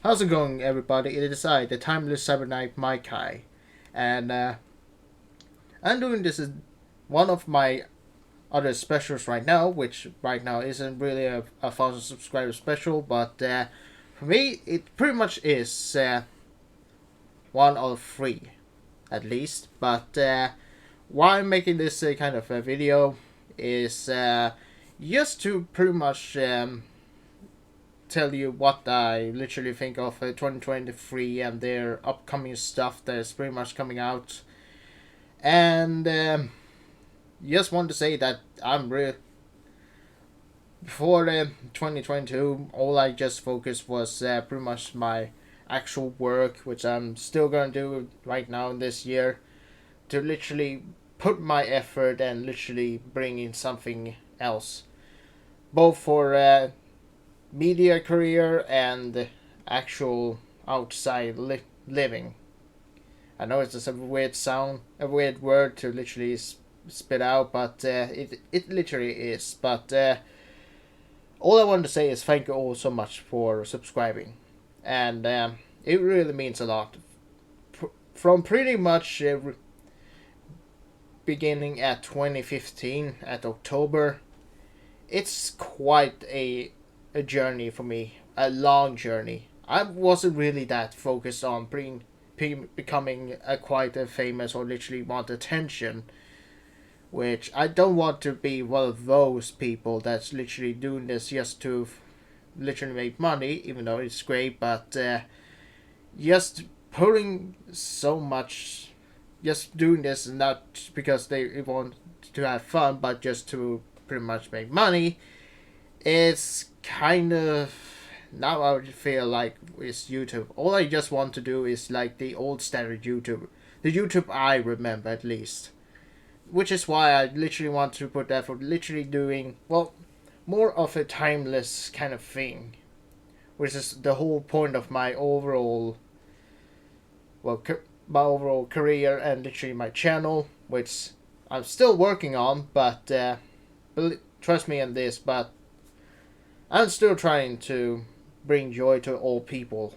How's it going, everybody? It is I, the timeless CyberKnight-Miky, and I'm doing this as one of my other specials right now, which right now isn't really a 1,000 subscriber special, but for me, it pretty much is one of three, at least. But why I'm making this kind of a video is just to pretty much tell you what I literally think of 2023 and their upcoming stuff that is pretty much coming out. And just want to say that I'm real. Before 2022, all I just focused was pretty much my actual work, which I'm still gonna do right now in this year, to literally put my effort and literally bring in something else, both for media career and actual outside living. I know it's just a weird sound, a weird word to literally spit out, but it literally is. But all I want to say is thank you all so much for subscribing, and it really means a lot. From pretty much beginning at 2015 at October, it's quite a journey for me, a long journey. I wasn't really that focused on becoming quite a famous or literally want attention, which I don't want to be one of those people that's literally doing this just to literally make money, even though it's great, but just putting so much, just doing this not because they want to have fun, but just to pretty much make money. It's kind of now I feel like it's YouTube. All I just want to do is like the old standard YouTube, the YouTube I remember at least, which is why I literally want to put that for literally doing more of a timeless kind of thing, which is the whole point of my overall my overall career and literally my channel, which I'm still working on, but trust me on this, but I'm still trying to bring joy to all people,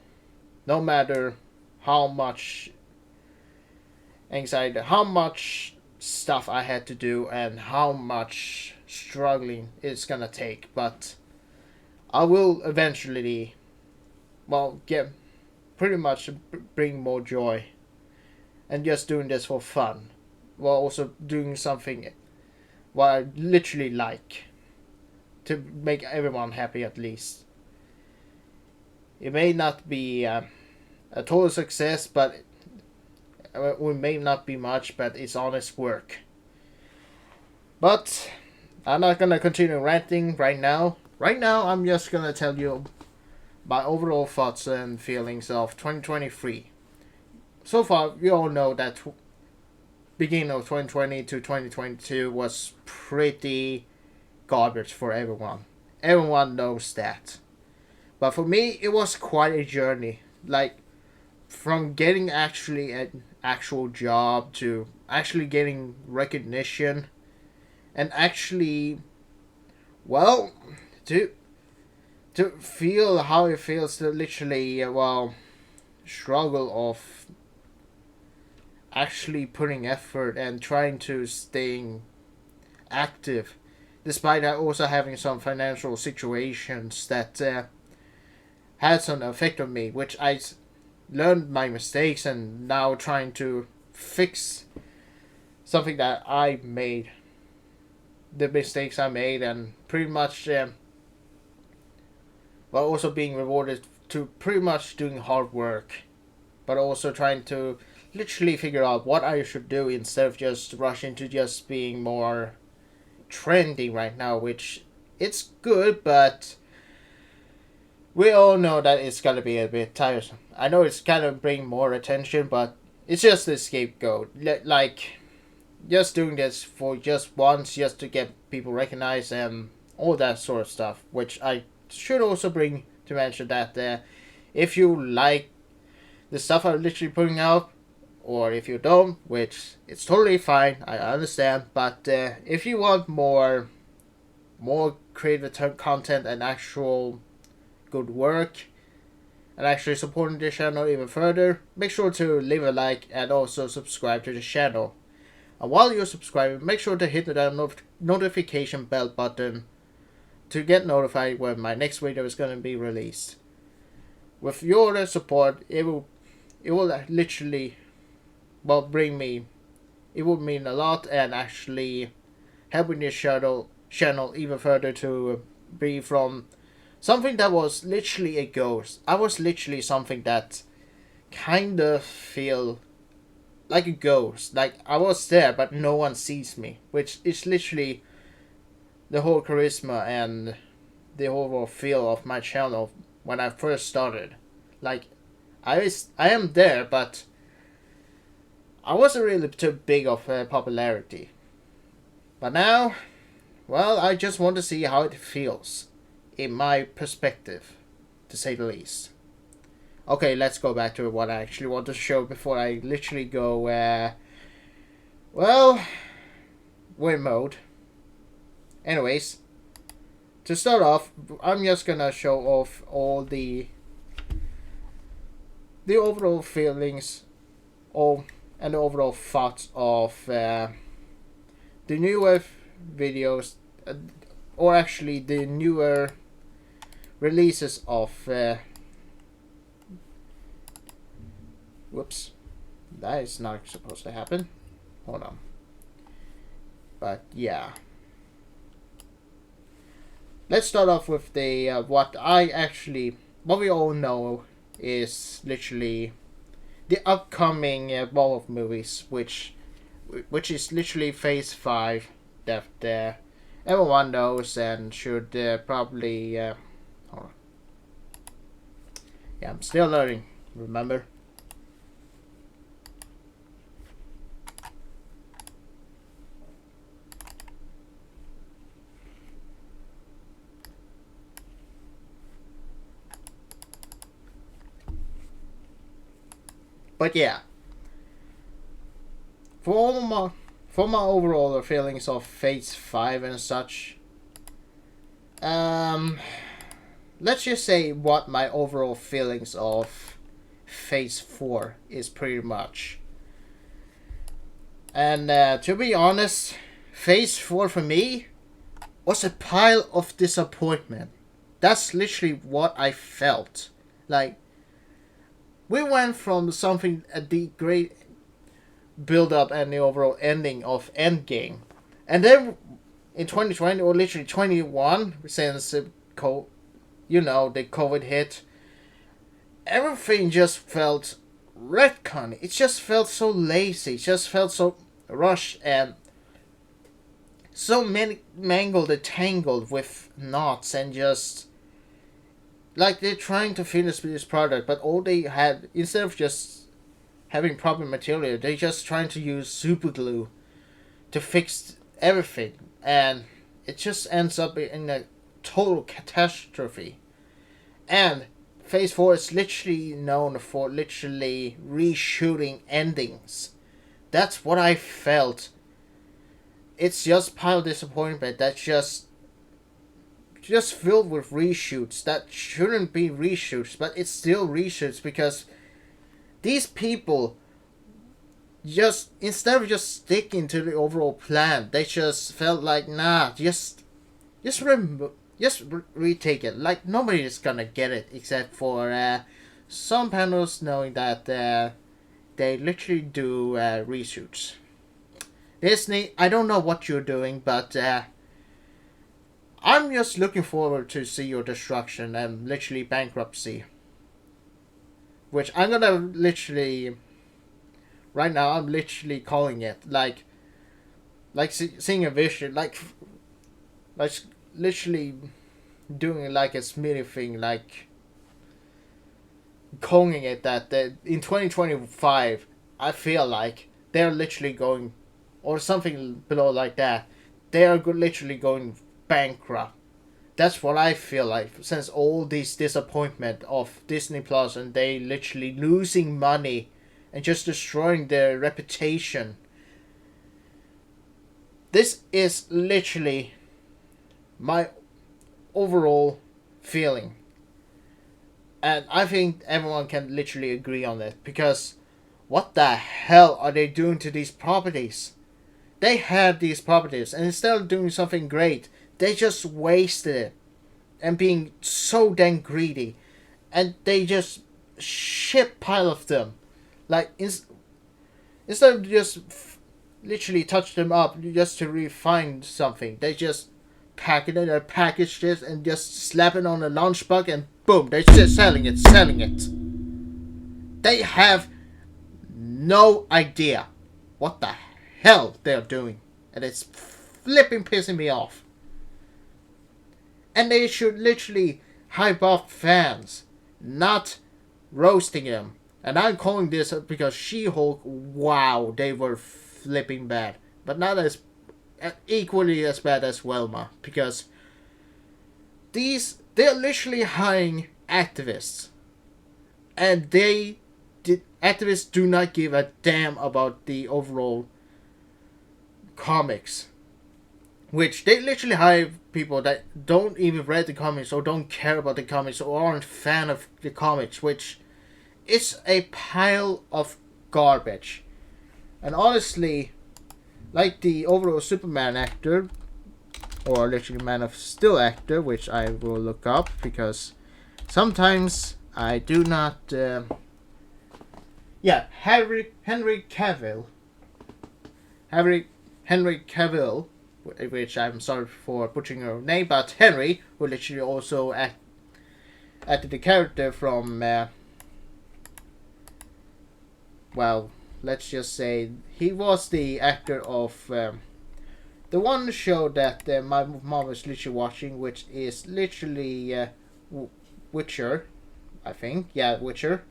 no matter how much anxiety, how much stuff I had to do, and how much struggling it's gonna take. But I will eventually, get pretty much bring more joy, and just doing this for fun, while also doing something what I literally like, to make everyone happy at least. It may not be a total success, but it may not be much, but it's honest work. But I'm not gonna continue ranting right now. Right now, I'm just gonna tell you my overall thoughts and feelings of 2023. So far, you all know that beginning of 2020 to 2022 was pretty garbage for everyone. Everyone knows that. But for me, it was quite a journey. Like, from getting actually an actual job to actually getting recognition and actually, well, to feel how it feels to literally, struggle of actually putting effort and trying to staying active, despite also having some financial situations that had some effect on me, which I learned my mistakes and now trying to fix something that I made, the mistakes I made, and pretty much while also being rewarded to pretty much doing hard work, but also trying to literally figure out what I should do instead of just rush into just being more trendy right now, which it's good, but we all know that it's gonna be a bit tiresome. I know it's kind of bring more attention, but it's just a scapegoat. Like, just doing this for just once, just to get people recognized and all that sort of stuff. Which I should also bring to mention that if you like the stuff I'm literally putting out, or if you don't, which it's totally fine, I understand. But if you want more creative content and actual good work, and actually supporting the channel even further, make sure to leave a like and also subscribe to the channel. And while you're subscribing, make sure to hit the notification bell button to get notified when my next video is going to be released. With your support, it will literally, well, it would mean a lot, and actually helping this channel even further to be from something that was literally a ghost. I was literally something that kind of feel like a ghost. Like I was there, but no one sees me, which is literally the whole charisma and the overall feel of my channel when I first started. Like I am there, but I wasn't really too big of popularity. But now, well, I just want to see how it feels, in my perspective, to say the least. Okay, let's go back to what I actually want to show before I literally go, well, win mode. Anyways, to start off, I'm just gonna show off all the overall feelings, and the overall thoughts of the newer videos, or actually the newer releases of whoops, that is not supposed to happen. Hold on. But yeah, let's start off with the what we all know is literally the upcoming Ball of movies, which is literally Phase 5 that everyone knows and should probably hold on. Yeah, I'm still learning, remember? But yeah, for my overall feelings of Phase 5 and such, let's just say what my overall feelings of Phase 4 is pretty much. And to be honest, Phase 4 for me was a pile of disappointment. That's literally what I felt. Like, we went from something at the great build up and the overall ending of Endgame, and then in 2020, or literally 21, since the COVID hit, everything just felt retcon. It just felt so lazy. It just felt so rushed and so mangled and tangled with knots, and just like they're trying to finish this product, but all they had, instead of just having proper material, they're just trying to use super glue to fix everything, and it just ends up in a total catastrophe. And Phase 4 is literally known for literally reshooting endings. That's what I felt. It's just pile disappointment that's just filled with reshoots that shouldn't be reshoots, but it's still reshoots because these people just, instead of just sticking to the overall plan, they just felt like, nah, just retake it. Like, nobody is gonna get it except for some panels knowing that they literally do reshoots. Disney, I don't know what you're doing, but I'm just looking forward to see your destruction and literally bankruptcy. Which I'm gonna literally, right now, I'm literally calling it. Like seeing a vision, like literally doing like a Smitty thing, like calling it that in 2025, I feel like they're literally going, or something below like that, they are literally going bankrupt. That's what I feel like, since all this disappointment of Disney Plus and they literally losing money and just destroying their reputation. This is literally my overall feeling. And I think everyone can literally agree on it, because what the hell are they doing to these properties? They have these properties, and instead of doing something great, they just wasted it and being so dang greedy, and they just shit pile of them. Like instead of just literally touch them up just to refine something, they just pack it in a package this and just slap it on a launch bug and boom, they're just selling it. They have no idea what the hell they're doing, and it's flipping pissing me off. And they should literally hype up fans, not roasting them. And I'm calling this because She-Hulk, wow, they were flipping bad. But not as equally as bad as Velma, because they're literally hiring activists, and activists do not give a damn about the overall comics, which they literally hire people that don't even read the comics or don't care about the comics or aren't fan of the comics, which is a pile of garbage. And honestly, like the overall Superman actor, or literally Man of Steel actor, which I will look up because sometimes I do not. Henry Cavill. Henry Cavill, which I'm sorry for butchering your name, but Henry, who literally also acted the character from. Well, let's just say he was the actor of the one show that my mom was literally watching, which is literally Witcher, I think. Yeah, Witcher.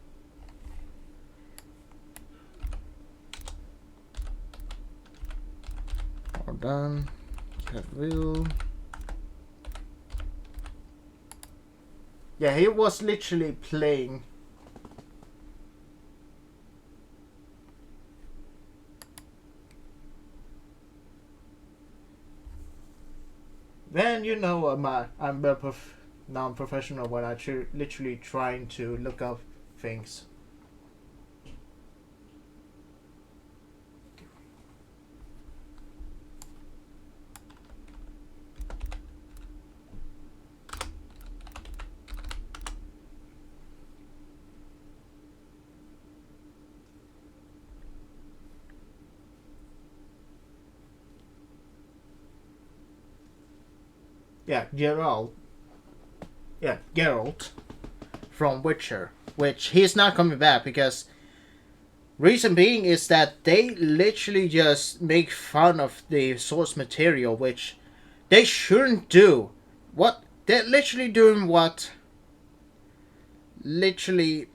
Hold on. Cavill. Yeah, he was literally playing. Then you know I'm a non-professional when I literally trying to look up things. Yeah, Geralt. Yeah, Geralt from Witcher, which he's not coming back because reason being is that they literally just make fun of the source material, which they shouldn't do. What they're literally doing what literally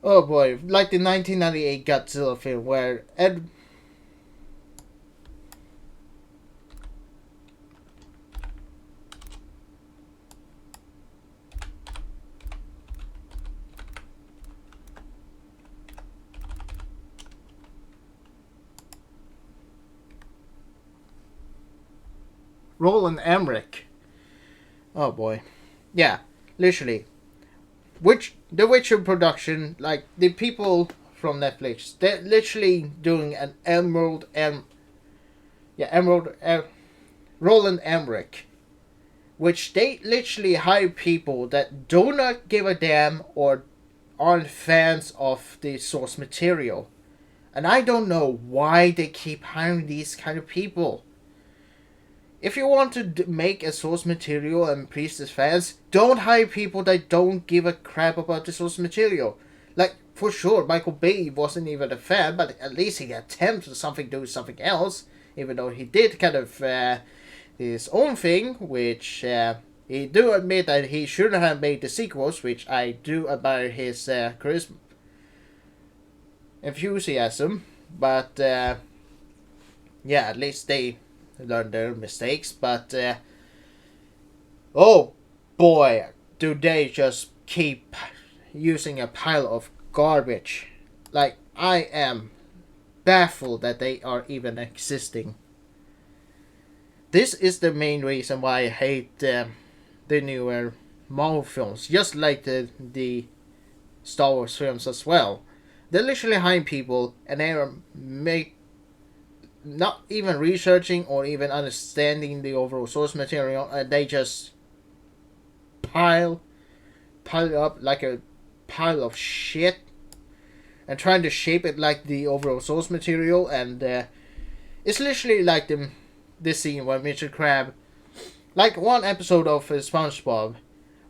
oh boy, like the 1998 Godzilla film where Roland Emmerich. Oh boy. Yeah, literally. The Witcher production, like the people from Netflix, they're literally doing an Roland Emmerich, which they literally hire people that do not give a damn or aren't fans of the source material. And I don't know why they keep hiring these kind of people. If you want to make a source material and please the fans, don't hire people that don't give a crap about the source material. Like, for sure, Michael Bay wasn't even a fan, but at least he attempted do something else, even though he did kind of his own thing, which he do admit that he shouldn't have made the sequels, which I do admire his charisma, enthusiasm, but yeah, at least they learn their mistakes. But oh boy, do they just keep using a pile of garbage. Like, I am baffled that they are even existing. This is the main reason why I hate the newer Marvel films, just like the Star Wars films as well. They're literally hiring people, and they are not even researching or even understanding the overall source material, and they just pile it up like a pile of shit and trying to shape it like the overall source material. And it's literally like this scene where Mr. Crab, like one episode of SpongeBob,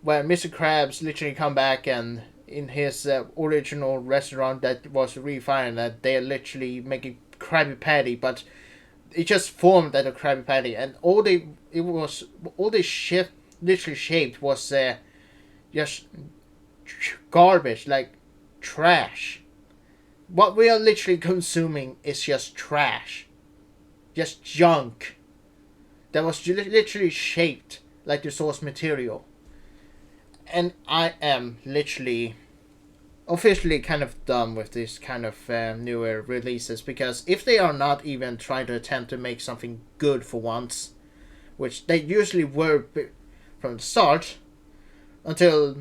where Mr. Krabs literally come back and in his original restaurant that was refined, that they're literally making Krabby Patty, but it just formed at a Krabby Patty, and all the shit literally shaped was just garbage, like trash. What we are literally consuming is just trash, just junk that was literally shaped like the source material. And I am literally officially kind of done with this kind of newer releases, because if they are not even trying to attempt to make something good for once, which they usually were from the start, until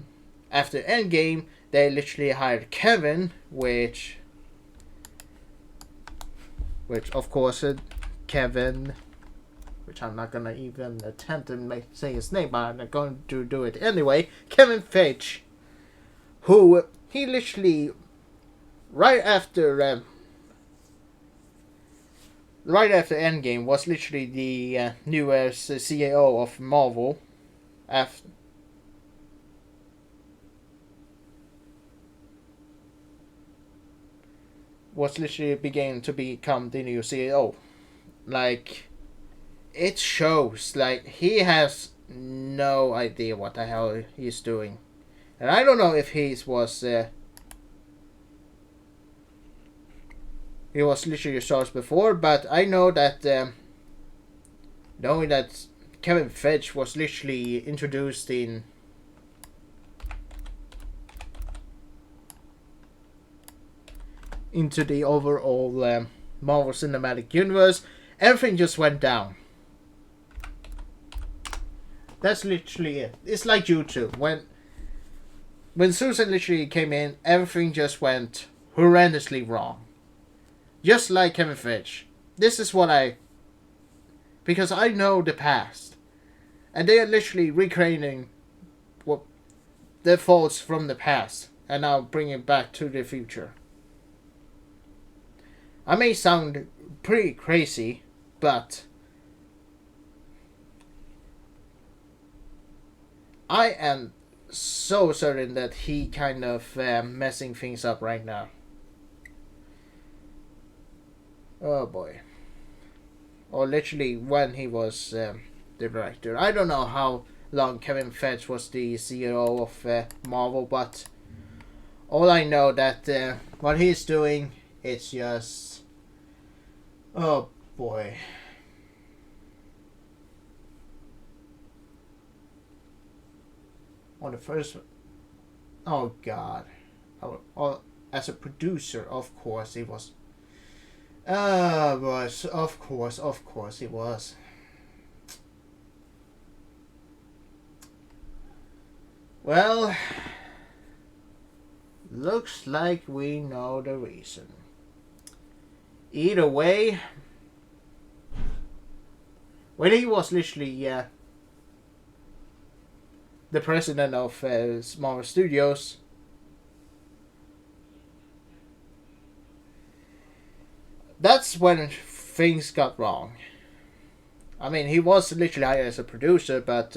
after Endgame, they literally hired Kevin, which of course Kevin, which I'm not gonna even attempt to say his name, but I'm going to do it anyway. Kevin Feige, who he literally right after Endgame was literally the newest CEO of Marvel. After was literally beginning to become the new CEO. Like, it shows like he has no idea what the hell he's doing, and I don't know if he was literally charged before, but I know that knowing that Kevin Feige was literally introduced into the overall Marvel Cinematic Universe, everything just went down. That's literally it. It's like YouTube. When Susan literally came in, everything just went horrendously wrong. Just like Kevin Feige. This is because I know the past. And they are literally recreating what their faults from the past and now bringing it back to the future. I may sound pretty crazy, but I am so certain that he kind of messing things up right now. Oh boy. Or literally when he was the director. I don't know how long Kevin Feige was the CEO of Marvel, but all I know that what he's doing, it's just... Oh boy. On the first... Oh god. As a producer, of course, he was... was of course he was. Well, looks like we know the reason. Either way, when he was literally the president of Marvel Studios, that's when things got wrong. I mean, he was literally hired as a producer, but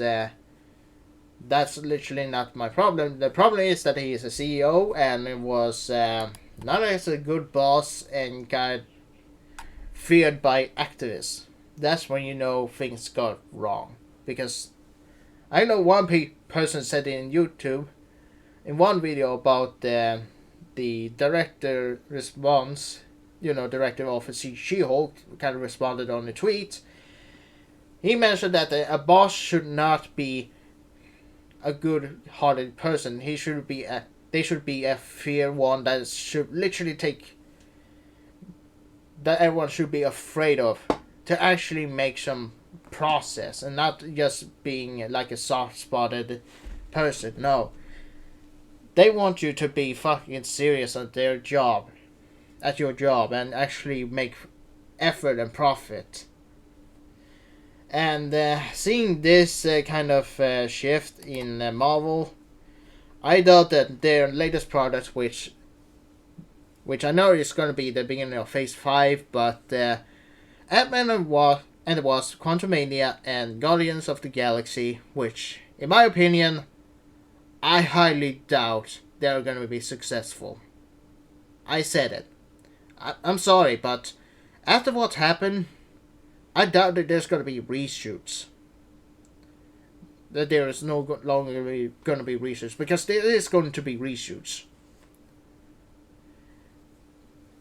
that's literally not my problem. The problem is that he is a CEO and it was not as a good boss and got feared by activists. That's when you know things got wrong. Because I know one person said in YouTube, in one video about the director response, director of She-Hulk kind of responded on a tweet. He mentioned that a boss should not be a good-hearted person. They should be a fear one that should literally that everyone should be afraid of, to actually make some process and not just being like a soft-spotted person. No, they want you to be fucking serious at their job, at your job, and actually make effort and profit. And seeing this kind of shift in Marvel, I doubt that their latest product, which I know is going to be the beginning of Phase 5, but Ant-Man and the Wasp, Quantumania, and Guardians of the Galaxy, which, in my opinion, I highly doubt they're going to be successful. I said it. I'm sorry, but after what happened, I doubt that there's going to be reshoots. That there is no longer going to be reshoots, because there is going to be reshoots.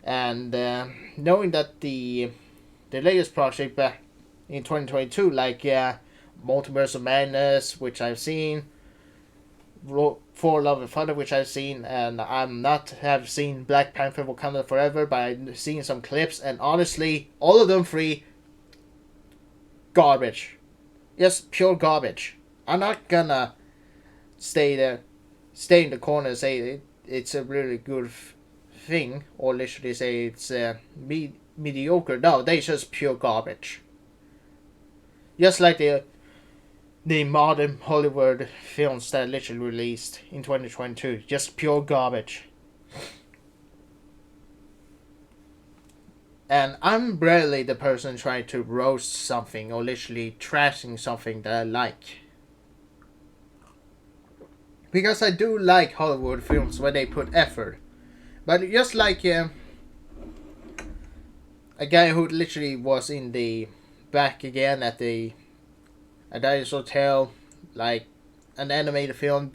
And knowing that the latest project back in 2022, like Multiverse of Madness, which I've seen, For Love and Thunder, which I've seen, and I'm not have seen Black Panther Wakanda Forever, but I've seen some clips, and honestly, all of them three, garbage. Yes, pure garbage. I'm not gonna stay in the corner and say it's a really good thing, or literally say it's mediocre. No, they just pure garbage. Just like the modern Hollywood films that literally released in 2022. Just pure garbage. And I'm rarely the person trying to roast something or literally trashing something that I like. Because I do like Hollywood films where they put effort. But just like a guy who literally was in the back again at the Dice Hotel, like an animated film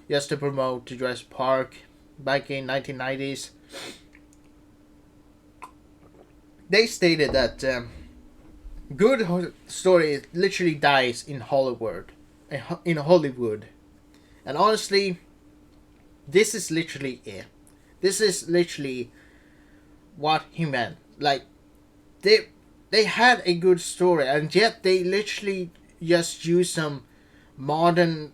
just to promote to Jurassic Park back in 1990s. They stated that good story literally dies in Hollywood. And honestly, this is literally it. This is literally what he meant. Like, they had a good story, and yet they literally just used some modern,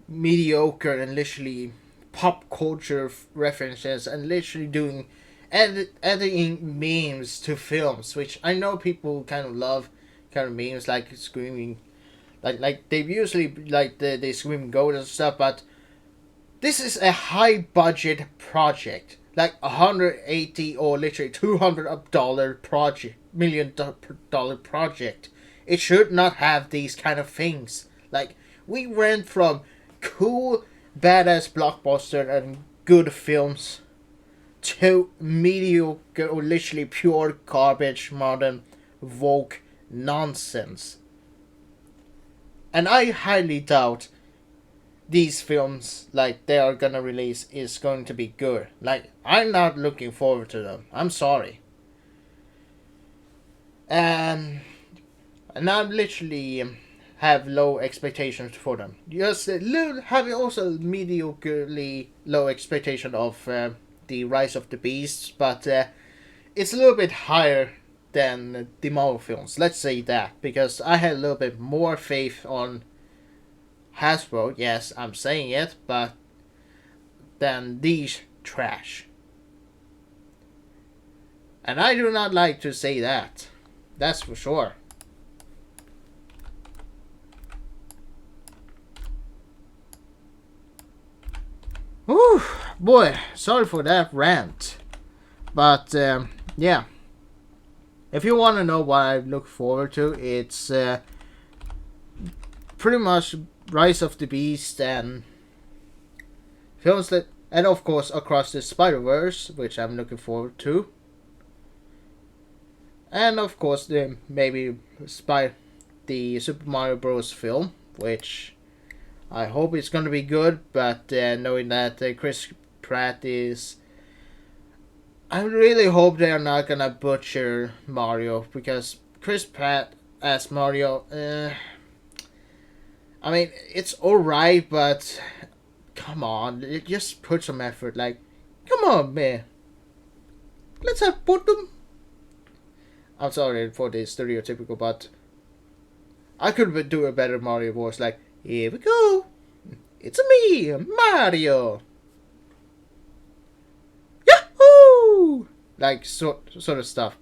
mediocre, and literally pop culture references, and literally doing editing memes to films, which I know people kind of love, kind of memes like screaming, like they usually like the screaming goat and stuff, but this is a high budget project, like 180 or literally $200 million project. It should not have these kind of things. Like, we went from cool, badass blockbuster and good films to mediocre or literally pure garbage, modern, woke nonsense. And I highly doubt these films, like they are gonna release, is going to be good. Like, I'm not looking forward to them. I'm sorry. And I'm literally have low expectations for them. Just have also mediocrely low expectation of the Rise of the Beasts, but it's a little bit higher than the Marvel films. Let's say that, because I had a little bit more faith on Hasbro. Yes, I'm saying it, but than these trash. And I do not like to say that. That's for sure. Whew, boy, sorry for that rant. But, yeah. If you want to know what I look forward to, it's pretty much Rise of the Beast and films that, and of course Across the Spider-Verse, which I'm looking forward to. And of course the Super Mario Bros. Film, which I hope it's going to be good, but knowing that Chris Pratt is... I really hope they are not going to butcher Mario, because Chris Pratt as Mario... I mean, it's alright, but... Come on, just put some effort, like... Come on, man. Let's have put them... I'm sorry for the stereotypical, but... I could do a better Mario voice, like... Here we go. It's me, Mario. Yahoo! Like sort of stuff.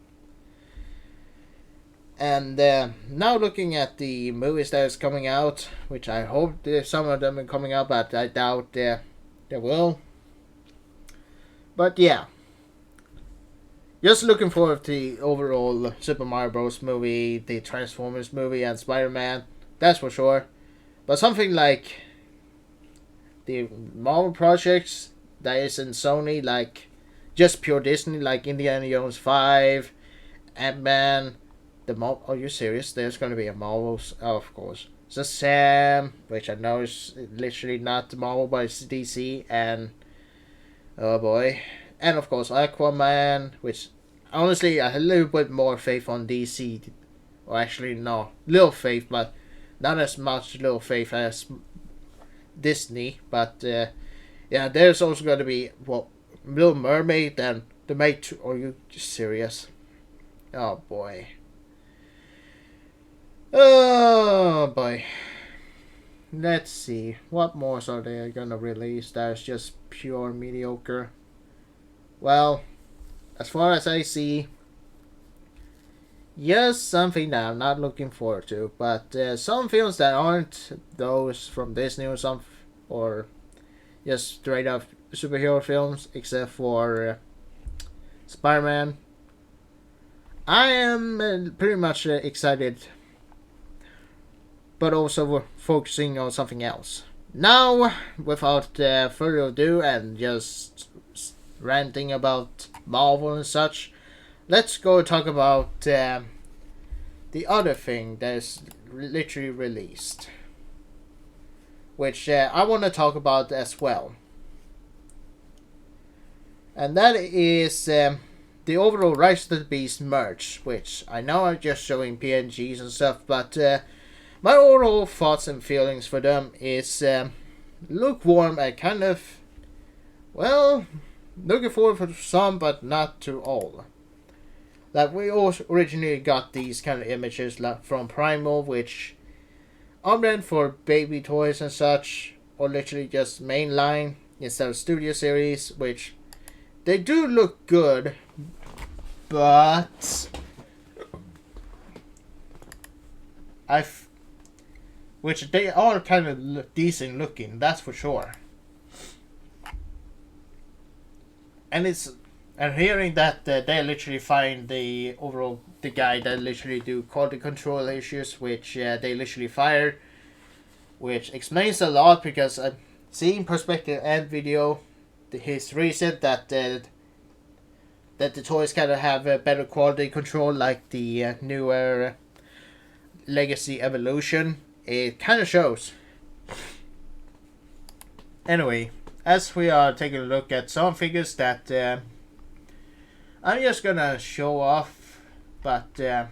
And now looking at the movies that is coming out, which I hope some of them are coming out, but I doubt they will. But yeah, just looking forward to the overall Super Mario Bros. Movie, the Transformers movie, and Spider-Man. That's for sure. But something like the Marvel projects that is in Sony, like just pure Disney, like Indiana Jones 5, Ant-Man. Are you serious? There's going to be a Marvel, of course. Shazam, which I know is literally not Marvel, but it's DC, and oh boy, and of course Aquaman, which honestly I have a little bit more faith on DC, or actually no, little faith, but not as much little faith as Disney. But yeah, there's also going to be Little Mermaid and the Maid. Are you serious? Oh boy. Oh boy. Let's see. What more are they gonna release that's just pure mediocre? Well, as far as I see, yes, something that I'm not looking forward to. But some films that aren't those from Disney or just straight up superhero films, except for Spider-Man. I am pretty much excited, but also focusing on something else. Now, without further ado and just ranting about Marvel and such, let's go talk about the other thing that is literally released, which I want to talk about as well. And that is the overall Rise of the Beast merch, which I know I'm just showing PNGs and stuff, but my overall thoughts and feelings for them is lukewarm and kind of, well, looking forward for some, but not to all. Like, we originally got these kind of images from Primal, which are meant for baby toys and such, or literally just mainline instead of Studio Series, which they do look good, but which they are kind of decent looking, that's for sure. And hearing that they literally find the guy that literally do quality control issues, which they literally fired, which explains a lot, because I've seen perspective and video his reason that the toys kind of have a better quality control, like the newer Legacy Evolution. It kind of shows. Anyway, as we are taking a look at some figures that I'm just gonna show off, but the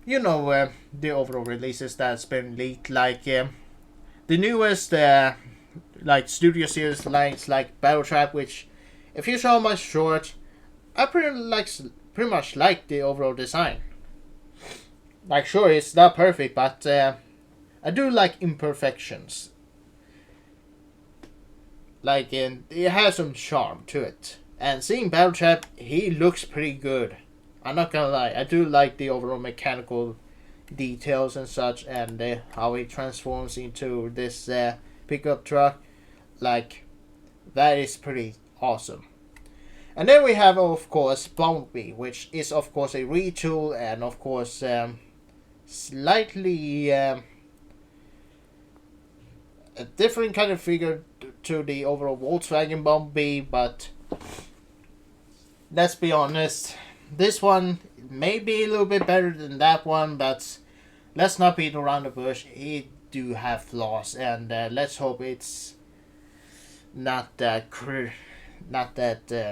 overall releases that's been leaked, like the newest like Studio Series lines like Battle Trap, which if you saw my short, I pretty much like the overall design. Like, sure, it's not perfect, but I do like imperfections. Like, it has some charm to it. And seeing Battle Trap, he looks pretty good. I'm not gonna lie, I do like the overall mechanical details and such, and how he transforms into this pickup truck. Like, that is pretty awesome. And then we have, of course, Bumblebee, which is, of course, a retool, and, of course, slightly a different kind of figure to the overall Volkswagen Bumblebee, but let's be honest, this one may be a little bit better than that one, but let's not beat around the bush. He do have flaws, and let's hope it's not that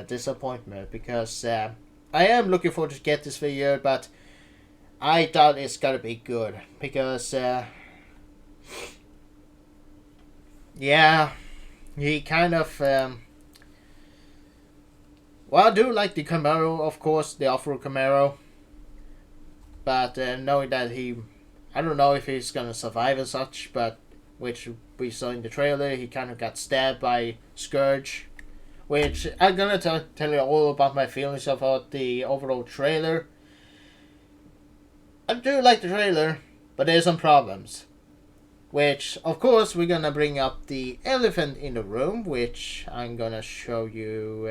disappointment, because I am looking forward to get this figure, but I doubt it's gonna be good, because yeah, he kind of well, I do like the Camaro, of course, the off-road Camaro, but knowing that I don't know if he's gonna survive and such, but which we saw in the trailer, he kind of got stabbed by Scourge. Which I'm gonna tell you all about my feelings about the overall trailer. I do like the trailer, but there's some problems. Which, of course, we're gonna bring up the elephant in the room, which I'm gonna show you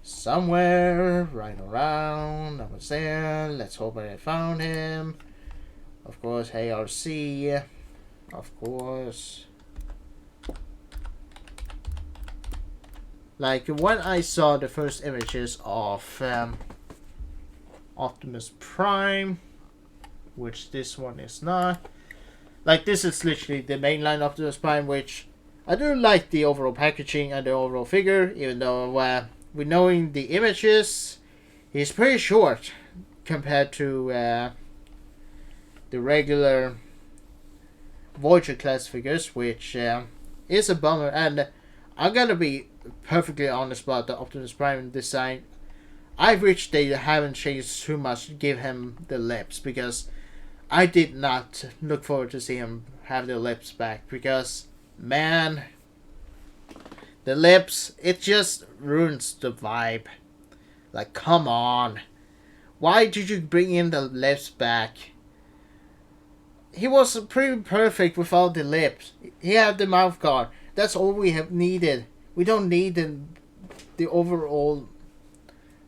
somewhere right around. I was there. Let's hope I found him. Of course, ARC. Of course. Like, when I saw the first images of Optimus Prime, which this one is not. Like, this is literally the mainline Optimus Prime, which I do like the overall packaging and the overall figure, even though with knowing the images, he's pretty short compared to the regular Voyager class figures, which is a bummer. And I'm gonna be perfectly honest about the Optimus Prime design. I wish they haven't changed too much to give him the lips, because I did not look forward to see him have the lips back, because man, the lips, it just ruins the vibe. Like, come on, why did you bring in the lips back? He was pretty perfect without the lips. He had the mouth guard. That's all we have needed. We don't need the overall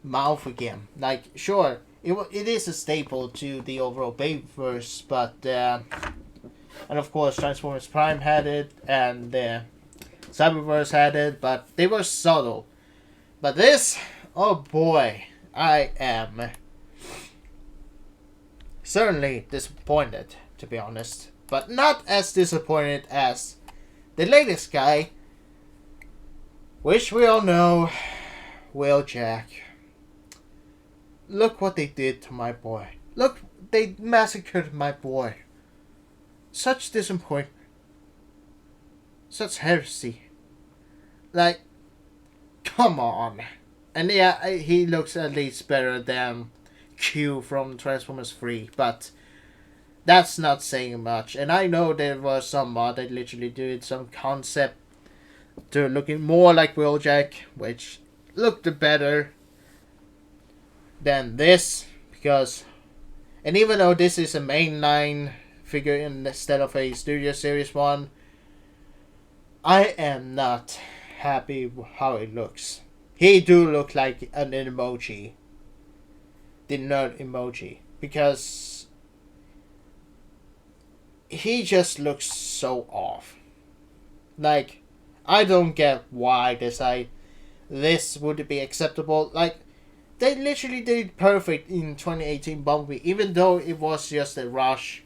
mouth again. Like, sure, it is a staple to the overall Babyverse, but and of course Transformers Prime had it, and Cyberverse had it, but they were subtle. But this, oh boy, I am certainly disappointed, to be honest, but not as disappointed as the latest guy, which we all know, Wheeljack. Look what they did to my boy. Look, they massacred my boy. Such disappointment. Such heresy. Like, come on. And yeah, he looks at least better than Q from Transformers 3, but that's not saying much. And I know there was some mod that literally did some concept to looking more like Wheeljack, which looked better than this, because, and even though this is a mainline figure instead of a Studio Series one, I am not happy with how it looks. He do look like an emoji, the nerd emoji, because he just looks so off. Like, I don't get why this would be acceptable. Like, they literally did perfect in 2018 Bumblebee, even though it was just a rush,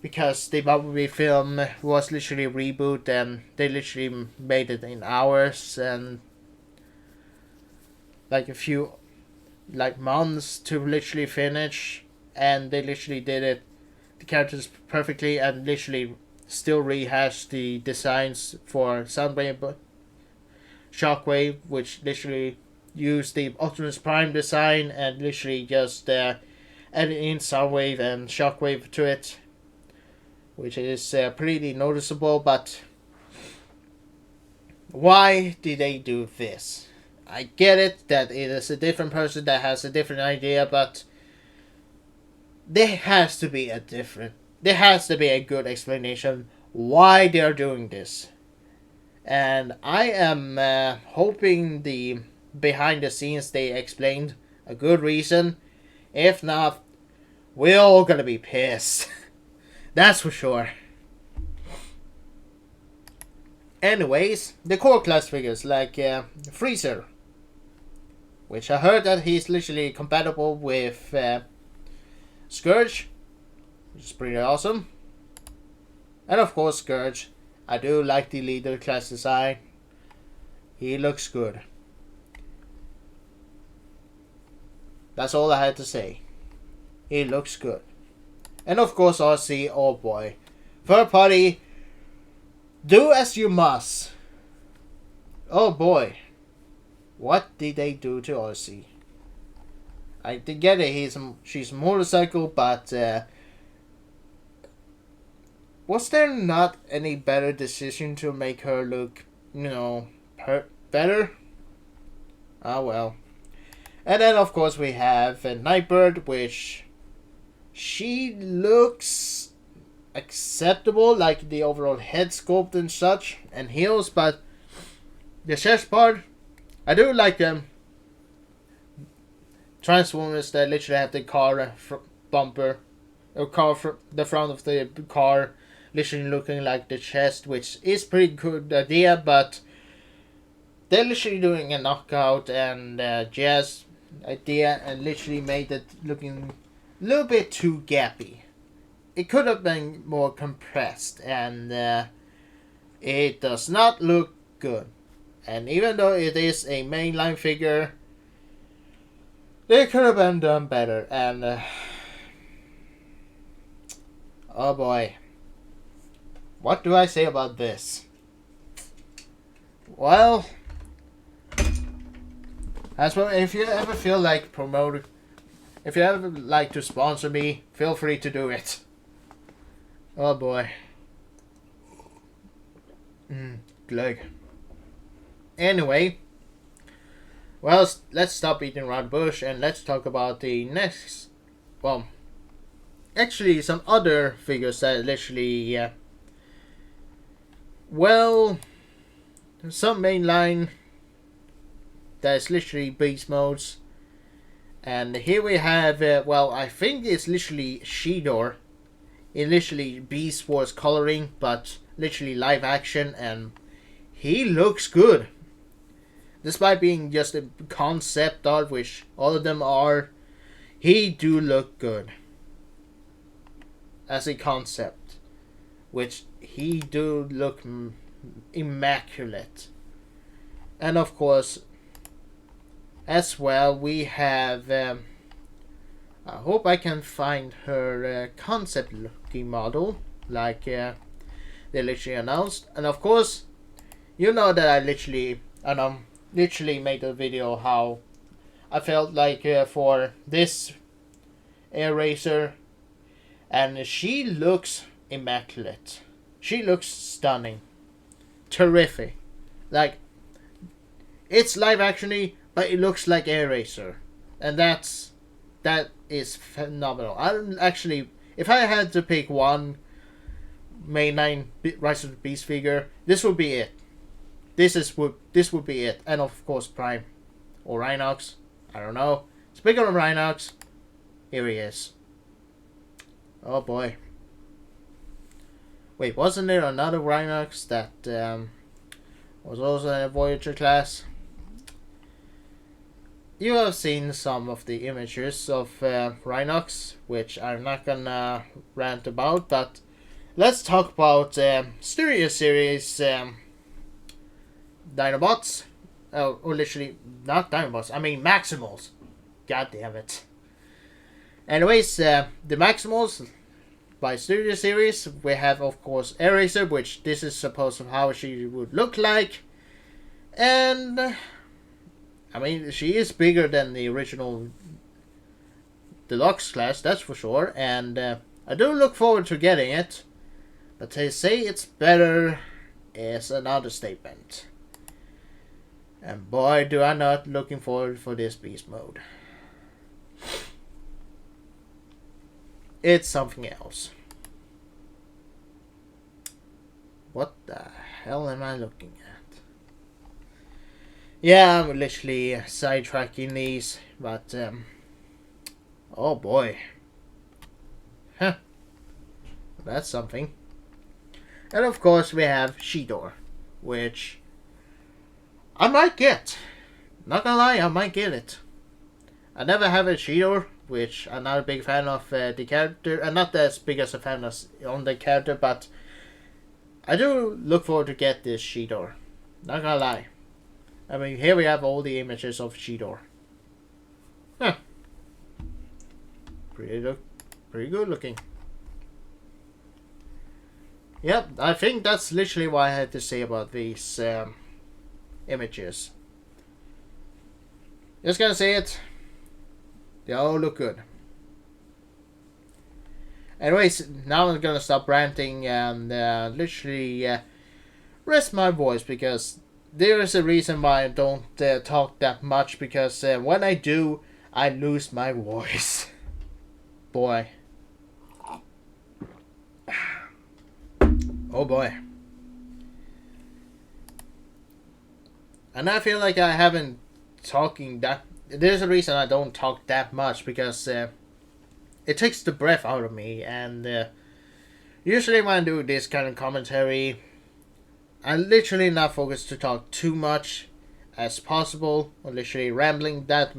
because the Bumblebee film was literally a reboot, and they literally made it in hours and like a few months to literally finish, and they literally did it, the characters perfectly, and literally still rehashed the designs for Soundwave, Shockwave, which literally used the Optimus Prime design and literally just added in Soundwave and Shockwave to it, which is pretty noticeable. But why did they do this? I get it that it is a different person that has a different idea, but there has to be a good explanation why they are doing this. And I am hoping the behind the scenes they explained a good reason. If not, we're all gonna be pissed. That's for sure. Anyways, the core class figures like Freezer, which I heard that he's literally compatible with Scourge, which is pretty awesome. And of course Scourge. I do like the leader class design. He looks good. That's all I had to say. He looks good. And of course RC, oh boy. Third party, do as you must. Oh boy. What did they do to RC? I did get it, she's a motorcycle, but Was there not any better decision to make her look, better? Ah, well. And then, of course, we have Nightbird, which she looks acceptable, like the overall head sculpt and such, and heels, but the chest part, I do like them. Transformers that literally have the car bumper, or the front of the car, literally looking like the chest, which is pretty good idea, but they're literally doing a knockout and jazz idea and literally made it looking a little bit too gappy. It could have been more compressed, and it does not look good. And even though it is a mainline figure, it could have been done better. And oh boy, what do I say about this? Well, as well, if you ever feel like if you ever like to sponsor me, feel free to do it. Oh boy. Glug. Anyway, well, let's stop beating around the bush and let's talk about the next. Well, actually, some other figures that literally, some mainline that's literally beast modes. And here we have, I think it's literally Shidor. It literally Beast Wars coloring, but literally live action, and he looks good. Despite being just a concept art, which all of them are, he do look good. As a concept. Which he do look immaculate. And of course, as well, we have... I hope I can find her concept looking model, like they literally announced. And of course, you know that I literally made a video how I felt like for this Air Racer, and she looks immaculate. She looks stunning, terrific. Like, it's live actiony, but it looks like Air Racer, and that is phenomenal. I'm actually, if I had to pick one mainline Rise of the Beast figure, this would be it. This would be it, and of course Prime or Rhinox. I don't know. Speaking of Rhinox, here he is. Oh boy. Wait, wasn't there another Rhinox that was also in a Voyager class? You have seen some of the images of Rhinox, which I'm not gonna rant about, but let's talk about Studio Series Dinobots. Or literally, not Dinobots, I mean Maximals. God damn it. Anyways, the Maximals by Studio Series, we have of course Air Racer, which this is supposed to how she would look like. And I mean, she is bigger than the original Deluxe class, that's for sure. And I do look forward to getting it. But to say it's better is another statement. And boy, do I not looking forward for this beast mode. It's something else. What the hell am I looking at? Yeah, I'm literally sidetracking these, but oh boy. Huh. That's something. And of course we have Shidor, which I might get. Not gonna lie, I might get it. I never have a Shidor, which I'm not a big fan of the character. I'm not as big as a fan as on the character, but I do look forward to get this Shidor. Not gonna lie. I mean, here we have all the images of Shidor. Huh. Pretty good looking. Yep, I think that's literally what I had to say about these images. Just gonna say it. They all look good. Anyways, now I'm gonna stop ranting and literally rest my voice, because there is a reason why I don't talk that much, because when I do, I lose my voice. Boy. Oh boy. And I feel like I haven't talking that. There's a reason I don't talk that much, because it takes the breath out of me. And usually when I do this kind of commentary, I literally not focus to talk too much as possible, or literally rambling that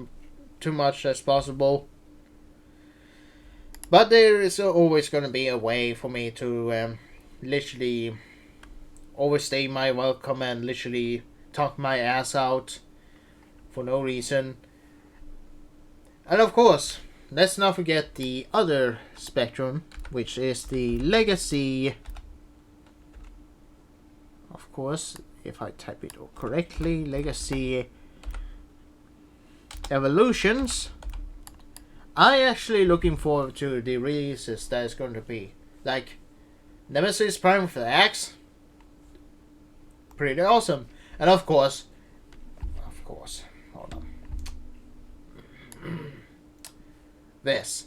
too much as possible. But there is always going to be a way for me to literally overstay my welcome and literally talk my ass out for no reason. And of course, let's not forget the other spectrum, which is the legacy. Of course, if I type it correctly, legacy evolutions. I actually looking forward to the releases that is going to be. Like Nemesis Prime for the Axe. Pretty awesome. And of course, hold on. This.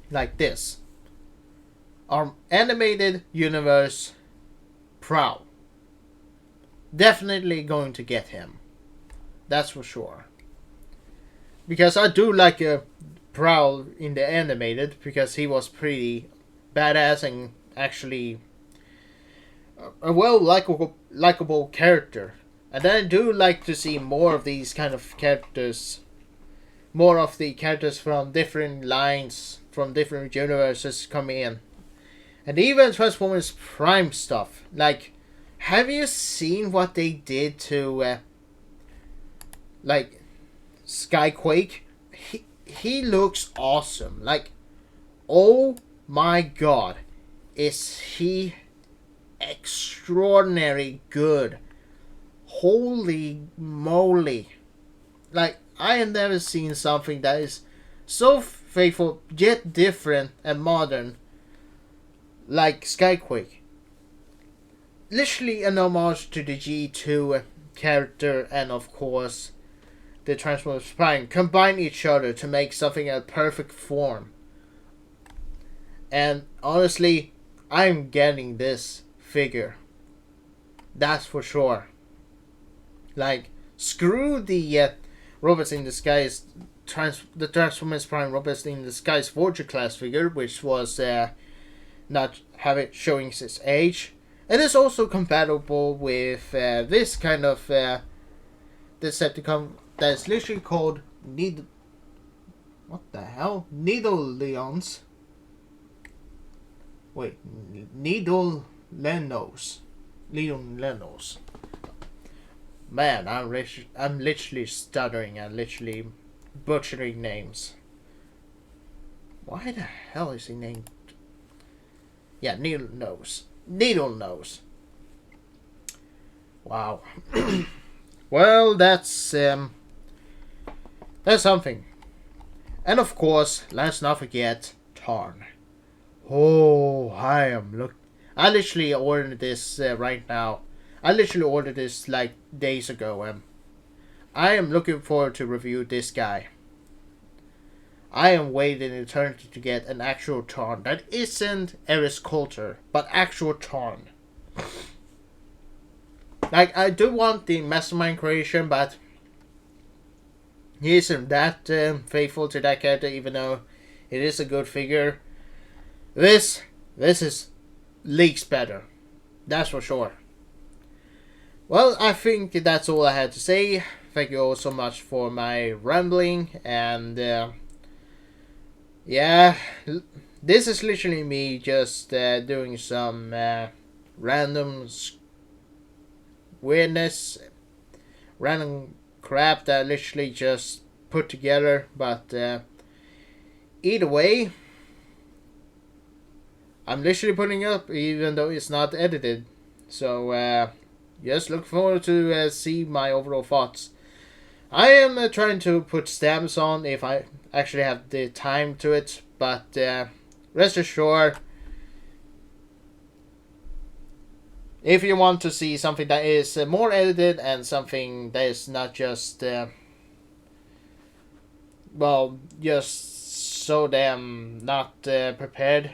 Like this. Our animated universe Prowl. Definitely going to get him. That's for sure. Because I do like Prowl in the animated, because he was pretty badass and actually a well likable character. And then I do like to see more of these kind of characters, more of the characters from different lines, from different universes come in. And even Transformers Prime stuff. Like, have you seen what they did to like Skyquake? He looks awesome. Like, oh my god, is he extraordinary good. Holy moly. Like, I have never seen something that is so faithful yet different and modern like Skyquake. Literally an homage to the G2 character, and of course the Transformers Prime combine each other to make something a perfect form. And honestly, I'm getting this figure. That's for sure. Like, screw the Robots in Disguise, the Transformers Prime Robots in Disguise Forger class figure, which was not have it showing its age. It is also compatible with this kind of Decepticon that is literally called what the hell? Needle Leons. Wait, Needle Lenos. Leon Lenos. Man, I'm literally stuttering and literally butchering names. Why the hell is he named? Yeah, Needle Nose. Needle Nose. Wow. Well, that's something. And of course, let's not forget Tarn. Oh, I literally ordered this right now. I literally ordered this like days ago. I am looking forward to review this guy. I am waiting in eternity to get an actual Tarn that isn't Eris Coulter, but actual Tarn. Like, I do want the Mastermind creation, but he isn't that faithful to that character, even though it is a good figure. This is leaks better. That's for sure. Well, I think that's all I had to say. Thank you all so much for my rambling, and yeah, this is literally me just doing some random weirdness, random crap that I literally just put together, but either way, I'm literally putting it up even though it's not edited. So just look forward to see my overall thoughts. I am trying to put stamps on if I actually have the time to it, but rest assured, if you want to see something that is more edited and something that is not just just so damn not prepared,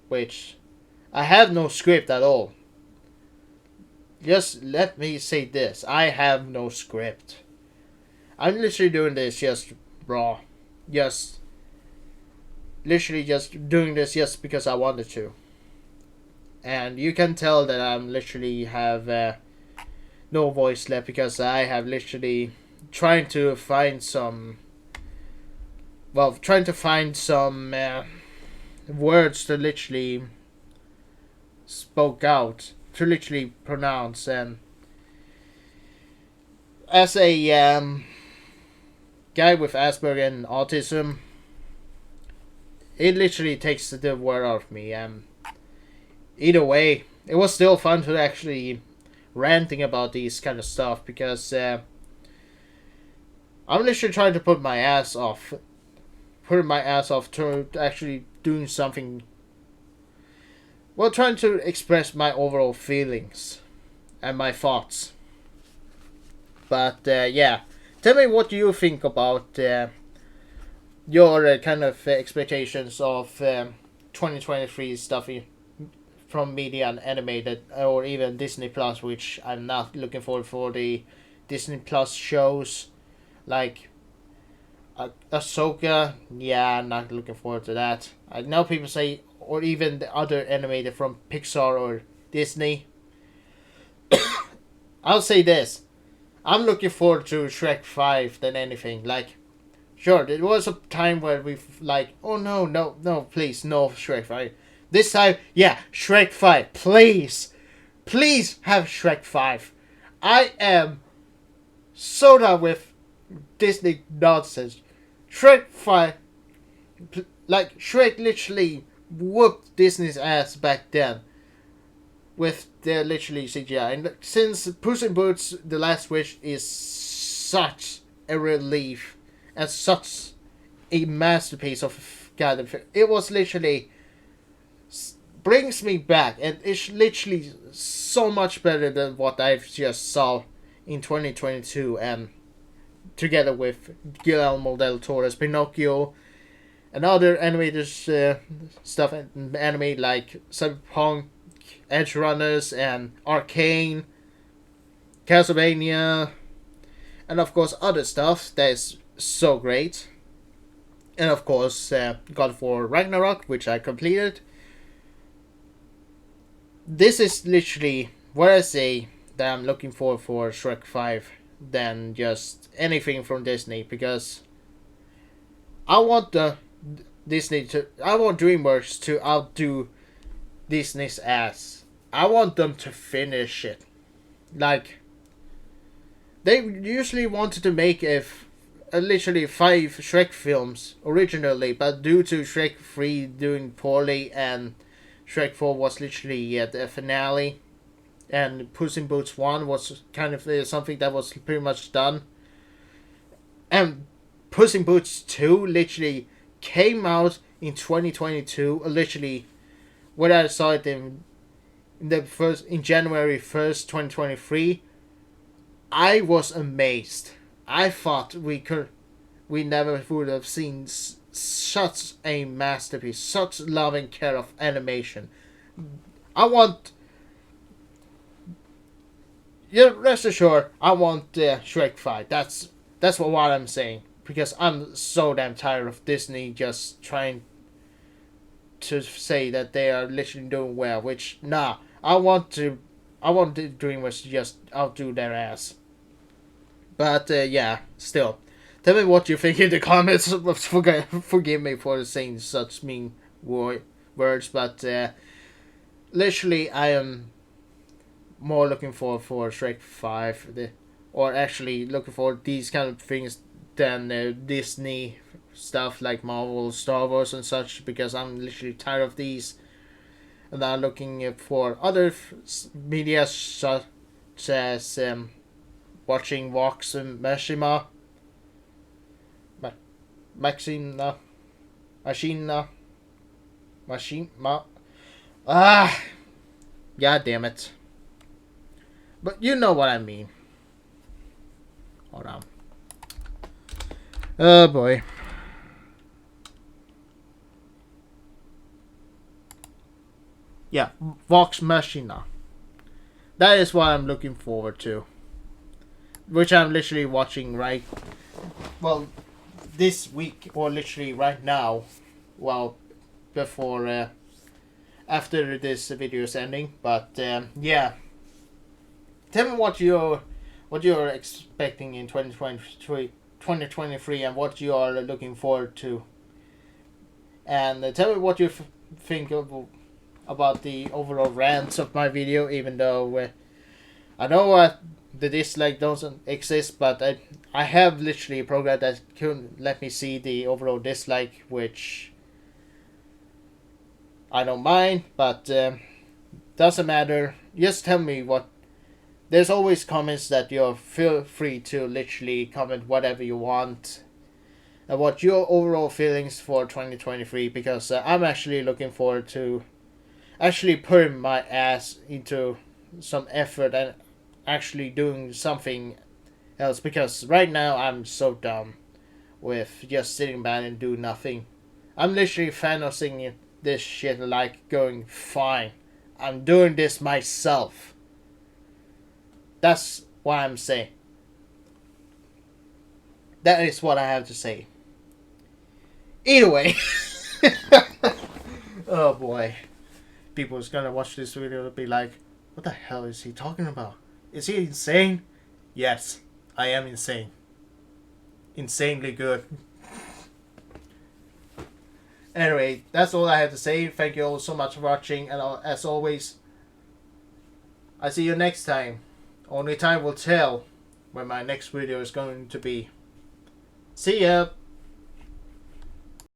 which I have no script at all. Just let me say this: I have no script. I'm literally doing this just raw, just literally just doing this just because I wanted to. And you can tell that I'm literally have no voice left because I have literally trying to find some words to literally spoke out, to literally pronounce. And as a guy with Asperger and autism, it literally takes the word out of me. Either way, it was still fun to actually ranting about these kind of stuff because I'm literally trying to putting my ass off to actually doing something. Well, trying to express my overall feelings and my thoughts. But yeah, tell me what you think about your kind of expectations of 2023 stuff from media and animated, or even Disney Plus, which I'm not looking forward for the Disney Plus shows like Ahsoka. Yeah, I'm not looking forward to that. I know people say, or even the other animated from Pixar or Disney. I'll say this: I'm looking forward to Shrek 5 than anything. Like, sure, there was a time where we've like, oh no, please, no Shrek 5. This time, yeah, Shrek 5, please. Please have Shrek 5. I am so done with Disney nonsense. Shrek 5, like, Shrek literally whooped Disney's ass back then with their literally CGI. And since Puss in Boots: The Last Wish is such a relief and such a masterpiece of goddamn film, it was literally brings me back, and it's literally so much better than what I've just saw in 2022, and together with Guillermo del Toro's Pinocchio and other animators stuff and anime like Cyberpunk, Edge Runners, and Arcane, Castlevania, and of course other stuff that is so great. And of course God of War Ragnarok, which I completed. This is literally what I say that I'm looking for Shrek 5 than just anything from Disney, because I want I want DreamWorks to outdo Disney's ass. I want them to finish it. Like, they usually wanted to make literally 5 Shrek films originally, but due to Shrek 3 doing poorly and Shrek 4 was literally the finale, and Puss in Boots 1 was kind of something that was pretty much done. And Puss in Boots 2 literally came out in 2022, literally when I saw it in January 1st, 2023. I was amazed. I thought we never would have seen such a masterpiece, such loving care of animation. Rest assured, I want Shrek 5. That's what I'm saying, because I'm so damn tired of Disney just trying to say that they are literally doing well, which, nah, I want the DreamWorks to just outdo their ass. But yeah, still, tell me what you think in the comments. Forgive me for saying such mean words, but literally I am more looking for Shrek 5, or actually looking for these kind of things than Disney stuff like Marvel, Star Wars and such, because I'm literally tired of these. And I'm looking for other media such as watching Vox and Machina, Machine. Ah, god damn it. But you know what I mean. Hold on. Oh boy. Yeah, Vox Machina. That is what I'm looking forward to. Which I'm literally watching right. Well, this week, or literally right now. Well, before. After this video is ending. But, yeah. Tell me what you're expecting in 2023 and what you are looking forward to. And tell me what you think about the overall rants of my video, even though I know the dislike doesn't exist, but I have literally a program that couldn't let me see the overall dislike, which I don't mind, but doesn't matter. Just tell me what. There's always comments that you're feel free to literally comment whatever you want. And what your overall feelings for 2023, because I'm actually looking forward to actually putting my ass into some effort and actually doing something else, because right now I'm so dumb with just sitting back and do nothing. I'm literally fantasizing this shit like going, fine, I'm doing this myself. That's what I'm saying. That is what I have to say. Either way. Oh boy. People's gonna watch this video and be like, what the hell is he talking about? Is he insane? Yes, I am insane. Insanely good. Anyway, that's all I have to say. Thank you all so much for watching, and as always, I see you next time. Only time will tell when my next video is going to be. See ya!